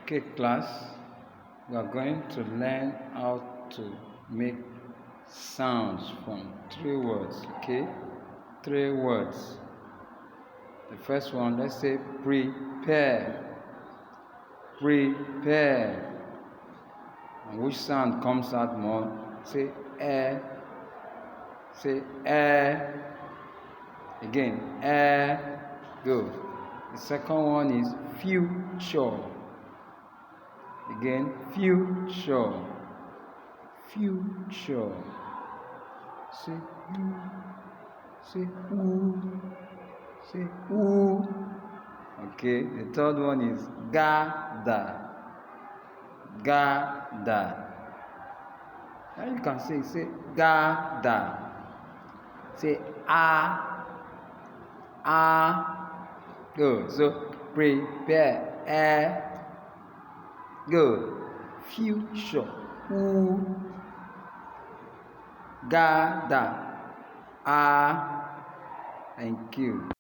Okay, class, we are going to learn how to make sounds from 3 words. Okay, 3 words. The first one, let's say prepare. Prepare. And which sound comes out more? Say air. Say air. Again, air. Good. The second one is future. Again, future. Future. Say who. Say who. Say who. Okay, the third one is gather. Gather. Now you can say gather. Say Good. So prepare. Good. Future. Who. Gather. Thank you.